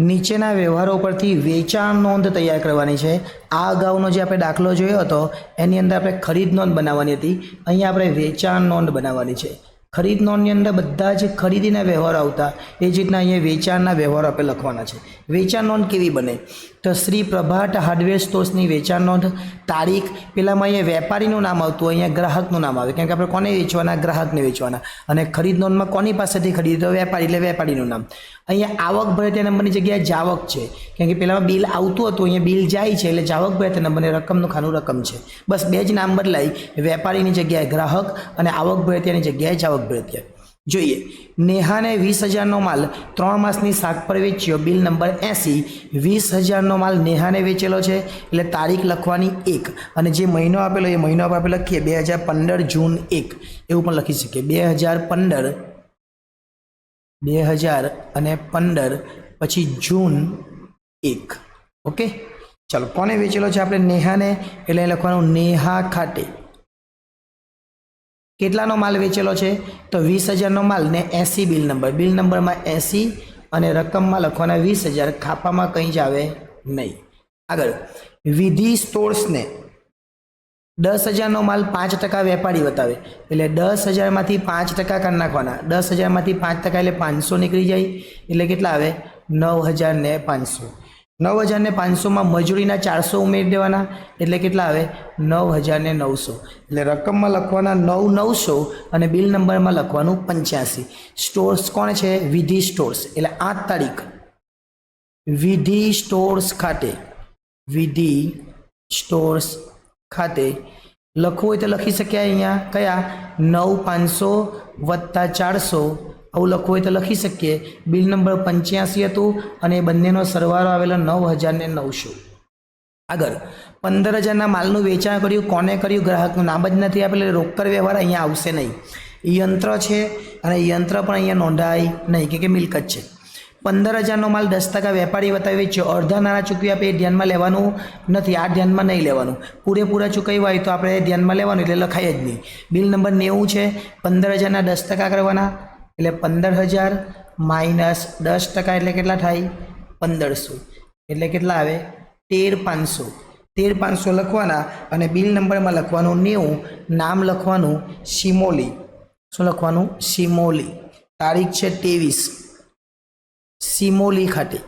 નીચેના વ્યવહારો પરથી વેચાણ નોંધ તૈયાર કરવાની છે। આ અગાઉનો જે આપણે દાખલો જોયો હતો એની અંદર આપણે ખરીદ નોંધ બનાવવાની હતી, અહીંયા આપણે વેચાણ નોંધ બનાવવાની છે। ખરીદ નોંધની અંદર બધા જ ખરીદીના વ્યવહારો આવતા એ જ રીતના અહીંયા વેચાણના વ્યવહારો આપણે લખવાના છે। વેચાણ નોંધ કેવી બને તો શ્રી પ્રભાત હાર્ડવેર સ્ટોર્સની વેચાણ નોંધ, તારીખ, પેલામાં અહીંયા વેપારીનું નામ આવતું, અહીંયા ગ્રાહકનું નામ આવે, કેમ કે આપણે કોને વેચવાના, ગ્રાહકને વેચવાના, અને ખરીદ નોંધમાં કોની પાસેથી ખરીદી તો વેપારી એટલે વેપારીનું નામ। અહીંયા આવક ભર્યા નંબરની જગ્યાએ જાવક છે, કેમ કે પેલામાં બિલ આવતું હતું, અહીંયા બિલ જાય છે એટલે જાવક ભર્યા નંબરની રકમનું ખાનું રકમ છે, બસ બે જ નામ બદલાય, વેપારીની જગ્યાએ ગ્રાહક અને આવક ભર્યાની જગ્યાએ જાવક ભર્યા। જોઈએ, નેહાને 20,000નો માલ 3 માસની શાક પર વેચ્યો, બિલ નંબર 80, 20,000નો માલ નેહાને વેચેલો છે એટલે તારીખ લખવાની 1, અને જે મહિનો આપેલો એ મહિનો આપણે લખીએ 2015 જૂન 1 એવું પણ લખી શકીએ। 2015 પછી જૂન 1। ઓકે, ચાલો કોને વેચેલો છે આપણે નેહાને, એટલે લખવાનું નેહા ખાતે। કેટલાનો માલ વેચેલો છે તો 20,000નો માલ ને 80 બિલ નંબર, બિલ નંબરમાં 80 અને રકમમાં લખવાના 20,000, ખાપામાં કંઈ જ આવે નહીં। આગળ, વિધિ સ્ટોર્સને 10,000નો માલ 5% વેપારી બતાવે એટલે 10,000માંથી 5% કાઢી નાખવાના, 10,000માંથી 5% એટલે 500 નીકળી જાય, એટલે કેટલા આવે 9,500। 9,500માં મજૂરીના 400 ઉમેરી દેવાના એટલે કેટલા આવે 9,900, એટલે રકમમાં લખવાના 9,900 અને બિલ નંબરમાં લખવાનું 85। સ્ટોર્સ કોણ છે વિધિ સ્ટોર્સ, એટલે 8 તારીખ વિધિ સ્ટોર્સ ખાતે, વિધિ સ્ટોર્સ ખાતે લખવું હોય તો લખી શક્યા અહીંયા કયા 9,500 વત્તા 400 આવું લખવું હોય તો લખી શકીએ। બિલ નંબર 85 હતું અને બંનેનો સરવાળો આવેલો 9,900। આગળ, 15,000ના માલનું વેચાણ કર્યું, કોને કર્યું, ગ્રાહકનું નામ જ નથી આપેલું, રોકડ વ્યવહાર અહીંયા આવશે નહીં। યંત્ર છે અને યંત્ર પણ અહીંયા નોંધાય નહીં કે મિલકત છે। 15,000નો માલ 10% વેપારી બતાવી વેચ્યો, અડધા નાણાં ચૂકવી આપે એ ધ્યાનમાં લેવાનું નથી, આ ધ્યાનમાં નહીં લેવાનું, પૂરેપૂરા ચૂકવ્યા હોય તો આપણે ધ્યાનમાં લેવાનું એટલે લખાય જ નહીં। બિલ નંબર 90 છે, 15,000ના 10% કરવાના એટલે 15,000 માઇનસ 10% એટલે કેટલા થાય 1,500, એટલે કેટલા આવે 13,500। 13,500 લખવાના અને બિલ નંબરમાં લખવાનું 90, નામ લખવાનું શિમોલી, શું લખવાનું શિમોલી, તારીખ છે 23 સિમોલી ખાતે,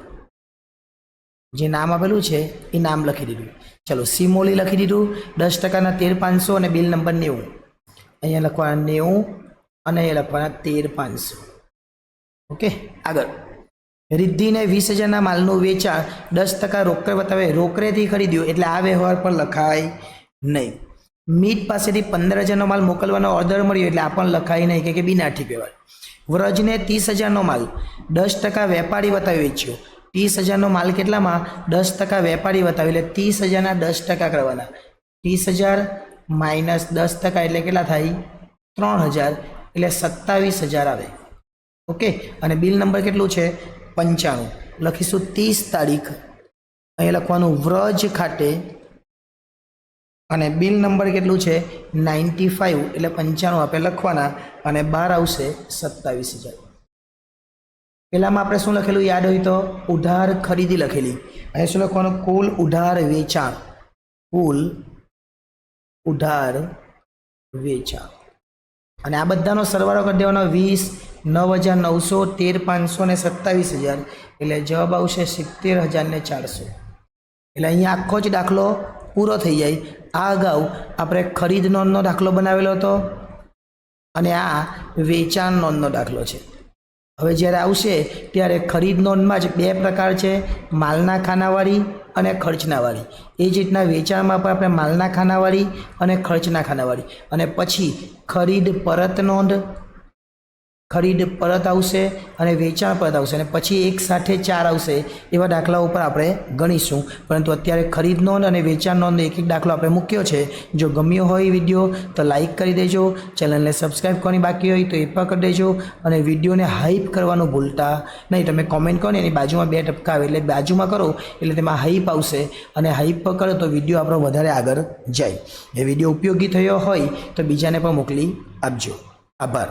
જે નામ આપેલું છે એ નામ લખી દીધું। ચલો સિમોલી લખી દીધું, 10%ના 13,500 અને બિલ નંબર 90, અહીંયા લખવાના 90 અને એ લખવાના 13,500। ઓકે, આગળ, રિદ્ધિને 20,000ના માલનું વેચાણ 10% રોકડ બતાવે, રોકડેથી ખરીદ્યું એટલે આ વ્યવહાર પર લખાય નહીં। મીત પાસેથી 15,000નો માલ મોકલવાનો ઓર્ડર મળ્યો એટલે આ પણ લખાય નહીં કે બિનાઠીક વ્યવહાર। વ્રજને 30,000નો માલ 10% વેપારી બતાવી વેચ્યો, 30,000નો માલ કેટલામાં 10% વેપારી બતાવી એટલે 30,000ના 10% કરવાના, 30,000 માઇનસ 10% એટલે કેટલા થાય 3,000 એટલે 27,000 આવે। ઓકે, અને બિલ નંબર કેટલું છે 95, લખીશું 30 તારીખ, અહીંયા લખવાનું વ્રજ ખાતે અને બિલ નંબર કેટલું છે 95 એટલે 95 આપણે લખવાના અને બહાર આવશે 27,000। પેલામાં આપણે શું લખેલું યાદ હોય તો ઉધાર ખરીદી લખેલી, અહીંયા શું લખવાનું કુલ ઉધાર વેચાણ, કુલ ઉધાર વેચાણ, અને આ બધાનો સરવાળો કરી દેવાનો 20, 9,900, 13,500 ને 27,000 એટલે જવાબ આવશે 70,400। એટલે અહીંયા આખો જ દાખલો પૂરો થઈ જાય। આ અગાઉ આપણે ખરીદ નોંધનો દાખલો બનાવેલો હતો અને આ વેચાણ નોંધનો દાખલો છે। હવે જ્યારે આવશે ત્યારે ખરીદ નોંધમાં જ 2 પ્રકાર છે, માલના ખાનાવાળી અને ખર્ચનાવાળી। એ જ રીતના વેચાણમાં પણ આપણે માલના ખાનાવાળી અને ખર્ચના ખાનાવાળી, અને પછી ખરીદ પરત નોંધ, ખરીદ પરત આવશે અને વેચાણ પરત આવશે, અને પછી એક સાથે 4 આવશે। એવા દાખલાઓ ઉપર આપણે ગણીશું, પરંતુ અત્યારે ખરીદ નોંધ અને વેચાણ નોંધ એક દાખલો આપણે મૂક્યો છે। જો ગમ્યો હોય વિડીયો તો લાઇક કરી દેજો, ચેનલને સબસ્ક્રાઈબ કરવાની બાકી હોય તો એ પણ કરી દેજો, અને વિડીયોને હાઈપ કરવાનું ભૂલતા નહીં। તમે કોમેન્ટ કરો ને એની બાજુમાં 2 ટપકા આવે એટલે બાજુમાં કરો એટલે તેમાં હાઈપ આવશે, અને હાઈપ પર કરો તો વિડીયો આપણો વધારે આગળ જાય। એ વિડીયો ઉપયોગી થયો હોય તો બીજાને પણ મોકલી આપજો। આભાર।